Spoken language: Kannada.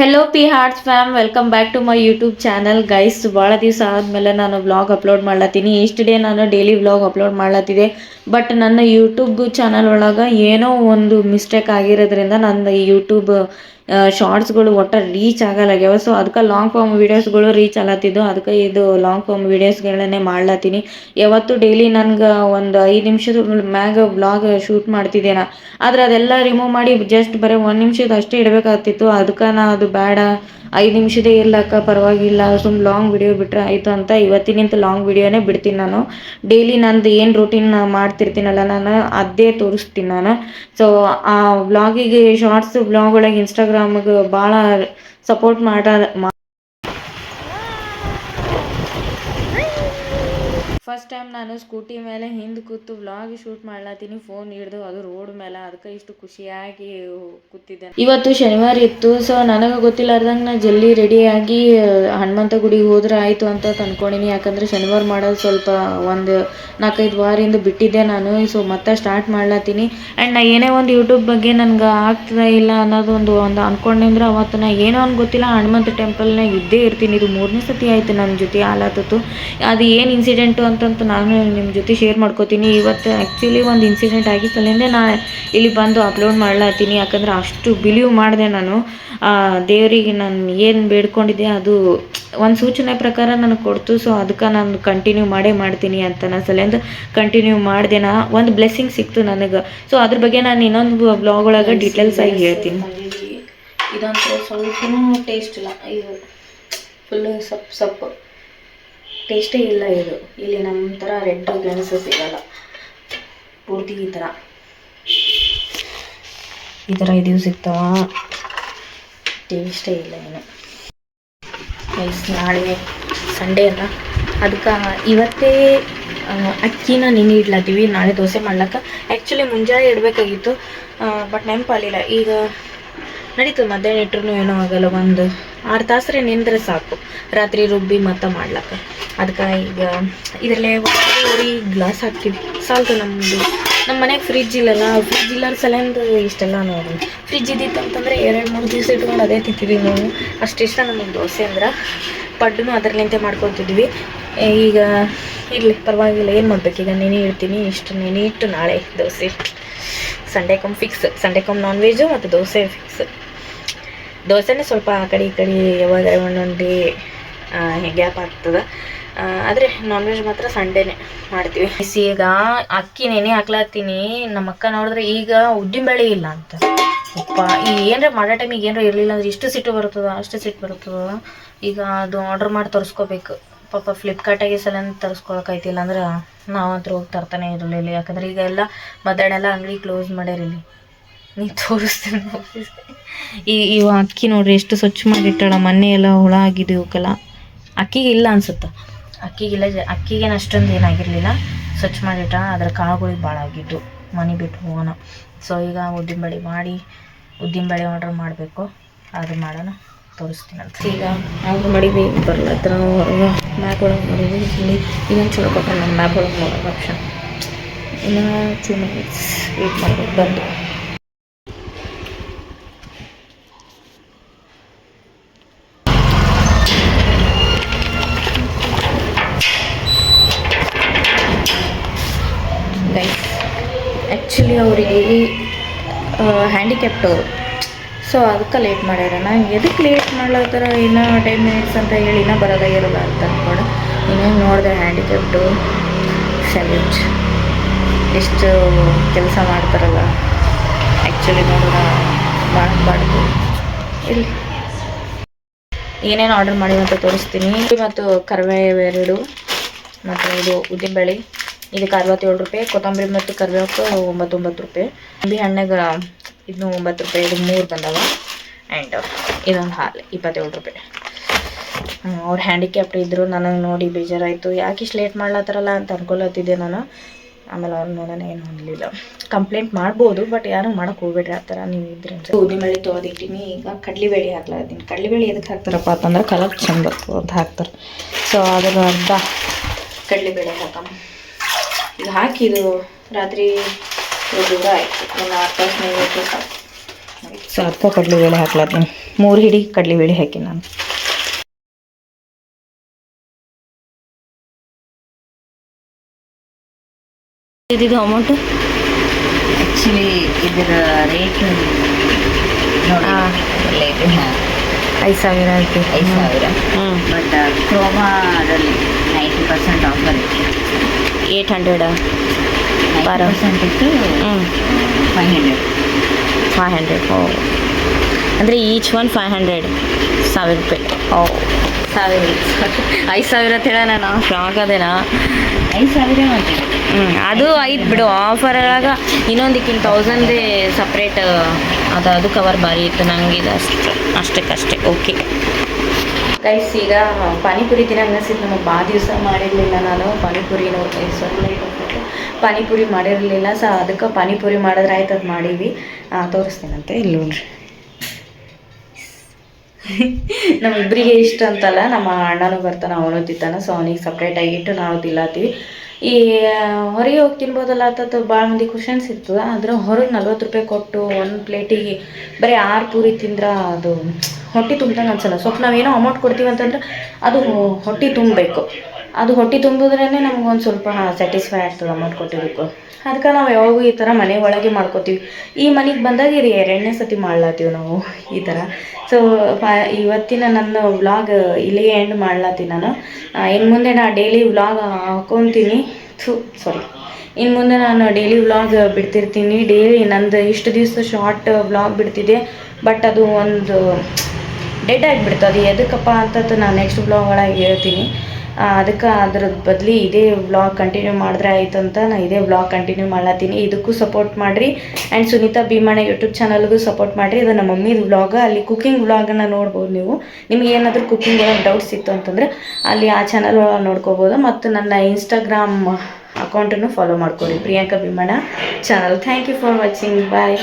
Hello P hearts fam, welcome back to my YouTube channel guys. ಭಾಳ ದಿವಸ ಆದಮೇಲೆ ನಾನು ವ್ಲಾಗ್ ಅಪ್ಲೋಡ್ ಮಾಡ್ಲತ್ತೀನಿ. ಇಷ್ಟು ಡೇ ನಾನು ಡೈಲಿ ವ್ಲಾಗ್ ಅಪ್ಲೋಡ್ ಮಾಡ್ಲತ್ತಿದ್ದೆ. ಬಟ್ ನನ್ನ ಯೂಟ್ಯೂಬ್ ಚಾನಲ್ ಒಳಗೆ ಏನೋ ಒಂದು ಮಿಸ್ಟೇಕ್ ಆಗಿರೋದ್ರಿಂದ ನನ್ನ ಯೂಟ್ಯೂಬ್ ಶಾರ್ಟ್ಸ್ಗಳು ಒಟ್ಟು ರೀಚ್ ಆಗಲ್ಲಾಗ್ಯಾವ. ಸೊ ಅದಕ್ಕೆ ಲಾಂಗ್ ಫಾರ್ಮ್ ವೀಡಿಯೋಸ್ಗಳು ರೀಚ್ ಆಗತ್ತಿದ್ದು, ಅದಕ್ಕೆ ಇದು ಲಾಂಗ್ ಫಾರ್ಮ್ ವೀಡಿಯೋಸ್ಗಳನ್ನೇ ಮಾಡ್ಲತ್ತೀನಿ. ಯಾವತ್ತು ಡೈಲಿ ನನ್ಗೆ ಒಂದು 5 ನಿಮಿಷದ ಮ್ಯಾಗ ವ್ಲಾಗ್ ಶೂಟ್ ಮಾಡ್ತಿದ್ದೇನೆ. ಆದರೆ ಅದೆಲ್ಲ ರಿಮೂವ್ ಮಾಡಿ ಜಸ್ಟ್ ಬರೀ 1 ನಿಮಿಷದ ಅಷ್ಟೇ ಇಡಬೇಕಾಗ್ತಿತ್ತು. ಅದಕ್ಕೆ ನಾ ಅದು ಬೇಡ, 5 ನಿಮಿಷದೇ ಇರ್ಲಕ್ಕ ಪರವಾಗಿಲ್ಲ, ಸುಮ್ಮ ಲಾಂಗ್ ವಿಡಿಯೋ ಬಿಟ್ಟರೆ ಆಯಿತು ಅಂತ ಇವತ್ತಿನಿಂತ ಲಾಂಗ್ ವಿಡಿಯೋನೇ ಬಿಡ್ತೀನಿ. ನಾನು ಡೈಲಿ ನಂದು ಏನು ರೂಟೀನ್ ಮಾಡ್ತಿರ್ತೀನಲ್ಲ, ನಾನು ಅದೇ ತೋರಿಸ್ತೀನಿ ನಾನು. ಸೊ ಆ ವ್ಲಾಗಿಗೆ ಶಾರ್ಟ್ಸ್ ವ್ಲಾಗ್ ಒಳಗೆ ಇನ್ಸ್ಟಾಗ್ರಾಮ್ಗೆ ಭಾಳ ಸಪೋರ್ಟ್ ಫಸ್ಟ್ ಟೈಮ್ ನಾನು ಸ್ಕೂಟಿ ಮೇಲೆ ಹಿಂದೆ ಕೂತು ವ್ಲಾಗ್ ಶೂಟ್ ಮಾಡ್ಲತ್ತೀನಿ, ಫೋನ್ ಹಿಡ್ದು, ಅದು ರೋಡ್ ಮೇಲೆ. ಅದಕ್ಕೆ ಇಷ್ಟು ಖುಷಿಯಾಗಿ ಕೂತಿದ್ದೆ. ಇವತ್ತು ಶನಿವಾರ ಇತ್ತು. ಸೊ ನನಗೆ ಗೊತ್ತಿಲ್ಲಾರ್ದಂಗೆ ನಾ ಜಲ್ದಿ ರೆಡಿಯಾಗಿ ಹನುಮಂತ ಗುಡಿಗೆ ಹೋದ್ರೆ ಆಯಿತು ಅಂತ ಅಂದ್ಕೊಂಡಿನಿ. ಯಾಕಂದರೆ ಶನಿವಾರ ಮಾಡೋದು ಸ್ವಲ್ಪ ಒಂದು 4-5 ವಾರದಿಂದ ಬಿಟ್ಟಿದ್ದೆ ನಾನು. ಸೊ ಮತ್ತೆ ಸ್ಟಾರ್ಟ್ ಮಾಡ್ಲತ್ತೀನಿ. ಆ್ಯಂಡ್ ನಾ ಏನೇ ಒಂದು ಯೂಟ್ಯೂಬ್ ಬಗ್ಗೆ ನನಗೆ ಆಗ್ತದೆ ಇಲ್ಲ ಅನ್ನೋದು ಒಂದು ಅಂದ್ಕೊಂಡ್ರೆ ಅವತ್ತು ನಾ ಏನೋ ಒಂದು ಗೊತ್ತಿಲ್ಲ ಹನುಮಂತ ಟೆಂಪಲ್ನಾಗ ಇದ್ದೇ ಇರ್ತೀನಿ. ಇದು 3ನೇ ಸತಿ ಆಯಿತು ನನ್ನ ಜೊತೆ ಆಲತ್ತತ್ತು. ಅದು ಏನು ಇನ್ಸಿಡೆಂಟು ಅಂತಂತ ನಾನು ನಿಮ್ಮ ಜೊತೆ ಶೇರ್ ಮಾಡ್ಕೋತೀನಿ. ಇವತ್ತು ಆ್ಯಕ್ಚುಲಿ ಒಂದು ಇನ್ಸಿಡೆಂಟ್ ಆಗಿತ್ತಲ್ಲಿಂದ ನಾನು ಇಲ್ಲಿ ಬಂದು ಅಪ್ಲೋಡ್ ಮಾಡ್ಲತ್ತೀನಿ. ಯಾಕಂದ್ರೆ ಅಷ್ಟು ಬಿಲೀವ್ ಮಾಡಿದೆ ನಾನು ದೇವರಿಗೆ. ನಾನು ಏನು ಬೇಡ್ಕೊಂಡಿದ್ದೆ ಅದು ಒಂದು ಸೂಚನೆ ಪ್ರಕಾರ ನನಗೆ ಕೊಡ್ತು. ಸೊ ಅದಕ್ಕೆ ನಾನು ಕಂಟಿನ್ಯೂ ಮಾಡ್ತೀನಿ ಅಂತ ನಾನು ಸಲಿಂದ ಕಂಟಿನ್ಯೂ ಮಾಡಿದೆ. ಒಂದು ಬ್ಲೆಸ್ಸಿಂಗ್ ಸಿಕ್ತು ನನಗೆ. ಸೊ ಅದ್ರ ಬಗ್ಗೆ ನಾನು ಇನ್ನೊಂದು ಬ್ಲಾಗ್ ಒಳಗೆ ಡೀಟೇಲ್ಸ್ ಆಗಿ ಹೇಳ್ತೀನಿ. ಇದಂತೂ ಸ್ವಲ್ಪನೂ ಟೇಸ್ಟ್ ಇಲ್ಲ, ಇದು ಫುಲ್ಲು ಸಪ್ಪು ಟೇಸ್ಟೇ ಇಲ್ಲ. ಇದು ಇಲ್ಲಿ ನಮ್ಮ ಥರ ರೆಡ್ ಗೆಣಸು ಸಿಗಲ್ಲ, ಪೂರ್ತಿ ಈ ಥರ ಇದು ಸಿಗ್ತಾವ. ಟೇಸ್ಟೇ ಇಲ್ಲ ಏನು. ನಾಳೆ ಸಂಡೇ ಅಲ್ಲ, ಅದಕ್ಕೆ ಇವತ್ತೇ ಅಕ್ಕಿನ ನೆನೆ ಇಡ್ಲತ್ತೀವಿ. ನಾಳೆ ದೋಸೆ ಮಾಡ್ಲಕ್ಕೆ ಆ್ಯಕ್ಚುಲಿ ಮುಂಜಾನೆ ಇಡಬೇಕಾಗಿತ್ತು, ಬಟ್ ನೆನಪಾಗಲಿಲ್ಲ. ಈಗ ನಡೀತದೆ, ಮಧ್ಯಾಹ್ನ ಇಟ್ಟರು ಏನೂ ಆಗಲ್ಲ. ಒಂದು 6 ತಾಸರೆ ನಿಂದ್ರೆ ಸಾಕು ರಾತ್ರಿ ರುಬ್ಬಿ ಮತ್ತೆ ಮಾಡ್ಲಕ್ಕೆ. ಅದಕ್ಕೆ ಈಗ ಇದರಲ್ಲೇ ಒಂದೂವರೆ ಗ್ಲಾಸ್ ಹಾಕ್ತೀವಿ ಸಾಲ್ತು. ನಮ್ಮ ಮನೆಗೆ ಫ್ರಿಜ್ ಇಲ್ಲಲ್ಲ, ಫ್ರಿಜ್ ಇಲ್ಲರ ಸಲಿಂದ ಇಷ್ಟೆಲ್ಲ ನೋಡಿ. ಫ್ರಿಜ್ ಇದ್ದಿತ್ತು ಅಂತಂದರೆ 2-3 ದಿವಸ ಇಟ್ಕೊಂಡು ಅದೇ ತಿಂತಿದ್ವಿ ನಾವು. ಅಷ್ಟಿಷ್ಟ ನಮಗೆ ದೋಸೆ ಅಂದ್ರೆ. ಪಡ್ಡೂ ಅದರಲ್ಲಿಂತೆ ಮಾಡ್ಕೊತಿದ್ವಿ. ಈಗ ಇರಲಿ ಪರವಾಗಿಲ್ಲ, ಏನು ಮಾಡ್ಬೇಕು ಈಗ. ನೆನೆ ಇಡ್ತೀನಿ, ಇಷ್ಟು ನೆನೆ ಇಟ್ಟು ನಾಳೆ ದೋಸೆ. ಸಂಡೇಕೊಮ್ಮೆ ಫಿಕ್ಸ್, ಸಂಡೇಕೊಮ್ಮೆ ನಾನ್ ವೆಜ್ಜು ಮತ್ತು ದೋಸೆ ಫಿಕ್ಸ್. ದೋಸೆನೇ ಸ್ವಲ್ಪ ಆ ಕಡೆ ಈ ಕಡೆ ಯಾವಾಗ ಒಂದೊಂದು ಗ್ಯಾಪ್ ಆಗ್ತದೆ. ಆದರೆ ನಾನ್ ವೆಜ್ ಮಾತ್ರ ಸಂಡೇನೆ ಮಾಡ್ತೀವಿ. ಈಗ ಅಕ್ಕಿ ನೆನೆ ಹಾಕ್ಲತ್ತೀನಿ. ನಮ್ಮ ಅಕ್ಕ ನೋಡಿದ್ರೆ ಈಗ ಉದ್ದಿನಬೇಳೆ ಇಲ್ಲ ಅಂತ. ಅಪ್ಪ ಈ ಏನರ ಮಾಡೋ ಟೈಮಿಗೆ ಏನರ ಇರಲಿಲ್ಲ ಅಂದ್ರೆ ಇಷ್ಟು ಸಿಟ್ಟು ಬರ್ತದೆ, ಅಷ್ಟು ಸಿಟ್ಟು ಬರ್ತದೆ. ಈಗ ಅದು ಆರ್ಡ್ರ್ ಮಾಡಿ ತರಿಸ್ಕೋಬೇಕು. ಪಾಪ ಫ್ಲಿಪ್ಕಾರ್ಟಾಗೆ ಸಲ ತರಿಸ್ಕೊಳಕೈತಿಲ್ಲ ಅಂದ್ರೆ ನಾವಂತೂ ಹೋಗಿ ತರ್ತಾನೆ ಇರಲಿಲ್ಲ. ಯಾಕಂದ್ರೆ ಈಗ ಎಲ್ಲ ಮಧ್ಯಾಹ್ನ ಅಂಗಡಿ ಕ್ಲೋಸ್ ಮಾಡ್ಯಾರಿಲ್ಲಿ. ನೀವು ತೋರಿಸ್ತೀನಿ. ಇವ ಅಕ್ಕಿ ನೋಡ್ರಿ ಎಷ್ಟು ಸ್ವಚ್ಛ ಮಾಡಿಟ್ಟಾಳ. ಮೊನ್ನೆ ಎಲ್ಲ ಹುಳ ಆಗಿದೆ ಇವಕ್ಕೆಲ್ಲ. ಅಕ್ಕಿಗೆ ಇಲ್ಲ ಅನ್ಸುತ್ತೆ, ಅಕ್ಕಿಗೇನು ಅಷ್ಟೊಂದು ಏನಾಗಿರಲಿಲ್ಲ, ಸ್ವಚ್ಛ ಮಾಡಿಟ್ಟ. ಅದ್ರ ಕಾಳುಗಳಿಗೆ ಭಾಳ ಆಗಿದ್ದು, ಮನೆ ಬಿಟ್ಟು ಹೋಗೋಣ. ಸೊ ಈಗ ಉದ್ದಿನಬೇಳೆ ಆರ್ಡ್ರ್ ಮಾಡಬೇಕು. ಅದು ಮಾಡೋಣ, ತೋರಿಸ್ತೀನಿ ಅಂತ. ಈಗ ಆರ್ಡ್ರ್ ಮಾಡಿದ್ವಿ, ಬರ್ಲತ್ರ ಹೊರಗೆ ಮ್ಯಾಪ್ ಒಳಗೆ ಮಾಡಿದ್ವಿ. ಇಲ್ಲಿ ಇನ್ನೊಂದು ಚಲೋ ಕೊಟ್ಟರೆ ನಮ್ಮ ಮ್ಯಾಪ್ ಒಳಗೆ ನೋಡೋದು ಆಪ್ಷನ್. ಇನ್ನು 2 ಮಿನಿಟ್ಸ್ ವೇಟ್ ಮಾಡಬೇಕು. ಬಂದು ಆ್ಯಕ್ಚುಲಿ ಅವರಿಗೆ ಹ್ಯಾಂಡಿಕ್ಯಾಪ್ಟ್ ಅವರು. ಸೊ ಅದಕ್ಕೆ ಲೇಟ್ ಮಾಡ್ಯಾರ. ನಂಗೆ ಎದಕ್ಕೆ ಲೇಟ್ ಮಾಡ್ಲತ್ತಾರ, ಇನ್ನೂ 10 ಮಿನಿಟ್ಸ್ ಅಂತ ಹೇಳಿ ಇನ್ನೂ ಬರೋದಾಗಿರೋಲ್ಲ ಅಂತ ಅಂದ್ಕೊಂಡು ಇನ್ನೇನು ನೋಡಿದೆ. ಹ್ಯಾಂಡಿಕ್ಯಾಪ್ಟು ಸೆಲ್ಯೂಟ್, ಎಷ್ಟು ಕೆಲಸ ಮಾಡ್ತಾರಲ್ಲ. ಆ್ಯಕ್ಚುಲಿ ನೋಡಿದ್ರೆ ಮಾಡಬಾರ್ದು. ಇಲ್ಲಿ ಏನೇನು ಆರ್ಡರ್ ಮಾಡಿವಿ ಅಂತ ತೋರಿಸ್ತೀನಿ. ಮತ್ತು ಕರಿಬೇವು 2, ಮತ್ತು ಇದು ಉದ್ದಿನಬೇಳೆ, ಇದಕ್ಕೆ 67 ರೂಪಾಯಿ. ಕೊತ್ತಂಬರಿ ಮತ್ತು ಕರಿಬೇವು 99 ರೂಪಾಯಿ. ನಿಂಬೆ ಹಣ್ಣಾಗ ಇದು 9 ರೂಪಾಯಿ. ಇದು 3 ಬಂದವ. ಆ್ಯಂಡ್ ಇದೊಂದು ಹಾಲು 27 ರೂಪಾಯಿ. ಅವ್ರು ಹ್ಯಾಂಡಿಕ್ಯಾಪ್ಟ್ ಇದ್ದರು. ನನಗೆ ನೋಡಿ ಬೇಜಾರಾಯಿತು, ಯಾಕೆ ಇಷ್ಟು ಲೇಟ್ ಮಾಡ್ಲತ್ತಾರಲ್ಲ ಅಂತ ಅನ್ಕೊಳತ್ತಿದ್ದೆ ನಾನು. ಆಮೇಲೆ ಅವ್ರು ನೋಡೋಣ ಏನು ಅನ್ನಲಿಲ್ಲ. ಕಂಪ್ಲೇಂಟ್ ಮಾಡ್ಬೋದು, ಬಟ್ ಯಾರು ಮಾಡೋಕ್ಕೆ ಹೋಗ್ಬೇಡ್ರಿ ಆ ಥರ. ನೀವು ಇದ್ರೆ ಉದ್ದಿನಬೇಳೆ ತೊಳೆದಿಟ್ಟಿನಿ. ಈಗ ಕಡಲೆಬೇಳೆ ಹಾಕ್ಲಾತೀನಿ. ಕಡಲೆಬೇಳೆ ಎದಕ್ಕೆ ಹಾಕ್ತಾರಪ್ಪ ಅಂತಂದ್ರೆ ಕಲರ್ ಚಂದ ಬರ್ತದೆ ಅಂತ ಹಾಕ್ತಾರೆ. ಸೊ ಅದರ ಅರ್ಧ ಕಡಲೆಬೇಳೆ ಹಾಕಮ್ಮ. ಇದು ಹಾಕಿದ್ದು ರಾತ್ರಿ ದೂರ ಆಯಿತು. ಒಂದು 6 ತಾಸು 9 ಸಾಕು. ಸ್ವಲ್ಪ ಕಡಲೆಬೇಳೆ ಹಾಕ್ಲತ್ತೀನಿ, 3 ಹಿಡಿ ಕಡಲೆಬೇಳೆ ಹಾಕಿ ನಾನು. ಇದು ಅಮೌಂಟು ಆ್ಯಕ್ಚುಲಿ ಇದರ ರೇಟ್ ನೋಡಿ 5,000 ಆಯ್ತು. 5,000. ಬಟ್ ಕ್ರೋಮಾದಲ್ಲಿ 90% ಆಫರ್ ಇತ್ತು. 800 90% ಇತ್ತು. 500. ಓ ಅಂದರೆ ಈಚ್ ಒನ್ 500, 1,000 ರೂಪಾಯಿ. ಓ 5,000 ಅಂತ ಹೇಳ ನಾನು ಶಾಕ್ ಅದೇನಾ. 5,000 ಮಾಡ್ತೀವಿ. ಅದು ಐತೆ ಬಿಡು ಆಫರಾಗ. ಇನ್ನೊಂದಕ್ಕಿಂತ 1000 ಸಪ್ರೇಟ್ ಅದು ಕವರ್ ಭಾರಿ ಇತ್ತು. ನಂಗೆ ಇದು ಅಷ್ಟಕ್ಕಷ್ಟೇ ಓಕೆ ಗೈಸ್. ಈಗ ಪಾನಿಪುರಿ ತಿನ್ನಂಗೆ ಅನಿಸಿತ್ತು. ನಮಗೆ ಭಾಳ ದಿವಸ ಮಾಡಿರಲಿಲ್ಲ ನಾನು ಪಾನಿಪುರಿನೂ. ಪಾನಿಪುರಿ ಮಾಡಿರಲಿಲ್ಲ, ಸೊ ಅದಕ್ಕೆ ಪಾನಿಪುರಿ ಮಾಡಿದ್ರೆ ಆಯ್ತು, ಅದು ಮಾಡೀವಿ. ತೋರಿಸ್ತೀನಂತೆ ಇಲ್ಲಿ ನೋಡ್ರಿ. ನಮ್ಮಿಬ್ಬರಿಗೆ ಇಷ್ಟ ಅಂತಲ್ಲ, ನಮ್ಮ ಅಣ್ಣನೂ ಬರ್ತಾನೆ, ಅವನು ತಿಂತಾನೆ. ಸೊ ಅವನಿಗೆ ಸಪ್ರೇಟಾಗಿ ಇಟ್ಟು ನಾವು ತಿನ್ನತ್ತೀವಿ. ಈ ಹೊರಗೆ ಹೋಗಿ ತಿನ್ಬೋದಲ್ಲ ಅಂತ ಭಾಳ ಮಂದಿ ಕ್ವಶನ್ಸ್ ಇರ್ತದೆ. ಆದರೆ ಹೊರಗೆ 40 ರೂಪಾಯಿ ಕೊಟ್ಟು ಒಂದು ಪ್ಲೇಟಿಗೆ ಬರೀ 6 ಪೂರಿ ತಿಂದ್ರೆ ಅದು ಹೊಟ್ಟೆ ತುಂಬ್ದಂಗೆ ಅನ್ಸಲ್ಲ. ಸ್ವಲ್ಪ ನಾವೇನೋ ಅಮೌಂಟ್ ಕೊಡ್ತೀವಿ ಅಂತಂದ್ರೆ ಅದು ಹೊಟ್ಟೆ ತುಂಬಬೇಕು. ಅದು ಹೊಟ್ಟೆ ತುಂಬಿದ್ರೇ ನಮಗೊಂದು ಸ್ವಲ್ಪ ಸ್ಯಾಟಿಸ್ಫೈ ಆಗ್ತದೆ ಅಮೌಂಟ್ ಕೊಟ್ಟಿದ್ದಕ್ಕೂ. ಅದಕ್ಕೆ ನಾವು ಯಾವಾಗೂ ಈ ಥರ ಮನೆ ಒಳಗೆ ಮಾಡ್ಕೋತೀವಿ. ಈ ಮನೆಗೆ ಬಂದಾಗ ಇದು 2ನೇ ಸತಿ ಮಾಡ್ಲತ್ತೀವಿ ನಾವು ಈ ಥರ. ಸೊ ಇವತ್ತಿನ ನನ್ನ ವ್ಲಾಗ್ ಇಲ್ಲಿಗೆ ಎಂಡ್ ಮಾಡ್ಲತ್ತೀನಿ ನಾನು. ಇನ್ನು ಮುಂದೆ ನಾನು ಡೈಲಿ ವ್ಲಾಗ್ ಹಾಕ್ಕೊತೀನಿ. ಇನ್ನು ಮುಂದೆ ನಾನು ಡೈಲಿ ವ್ಲಾಗ್ ಬಿಡ್ತಿರ್ತೀನಿ. ಡೈಲಿ ನಂದು ಇಷ್ಟು ದಿವಸ ಶಾರ್ಟ್ ವ್ಲಾಗ್ ಬಿಡ್ತಿದ್ದೆ, ಬಟ್ ಅದು ಒಂದು ಡೆಡ್ ಆಗಿಬಿಡ್ತು. ಅದು ಎದಕ್ಕಪ್ಪ ಅಂತದ್ದು ನಾನು ನೆಕ್ಸ್ಟ್ ವ್ಲಾಗ್ ಒಳಗೆ ಹೇಳ್ತೀನಿ. ಅದಕ್ಕೆ ಅದ್ರ ಬದಲಿ ಇದೇ ವ್ಲಾಗ್ ಕಂಟಿನ್ಯೂ ಮಾಡಿದ್ರೆ ಆಯ್ತು ಅಂತ ನಾನು ಇದೇ ವ್ಲಾಗ್ ಕಂಟಿನ್ಯೂ ಮಾಡ್ಲತ್ತೀನಿ. ಇದಕ್ಕೂ ಸಪೋರ್ಟ್ ಮಾಡಿರಿ. ಆ್ಯಂಡ್ ಸುನೀತಾ ಭೀಮಣ್ಣ ಯೂಟ್ಯೂಬ್ ಚಾನಲ್ಗೂ ಸಪೋರ್ಟ್ ಮಾಡಿರಿ. ಅದು ನಮ್ಮ ಮಮ್ಮಿದು ವ್ಲಾಗ, ಅಲ್ಲಿ ಕುಕ್ಕಿಂಗ್ ವ್ಲಾಗನ್ನು ನೋಡ್ಬೋದು ನೀವು. ನಿಮ್ಗೆ ಏನಾದರೂ ಕುಕ್ಕಿಂಗ್ ಒಳಗೆ ಡೌಟ್ಸ್ ಇತ್ತು ಅಂತಂದರೆ ಅಲ್ಲಿ ಆ ಚಾನಲ್ ಒಳಗೆ ನೋಡ್ಕೋಬೋದು. ಮತ್ತು ನನ್ನ ಇನ್ಸ್ಟಾಗ್ರಾಮ್ ಅಕೌಂಟನ್ನು ಫಾಲೋ ಮಾಡ್ಕೊಳ್ಳಿ, Priyanka Bheemanna channel. Thank you for watching. Bye.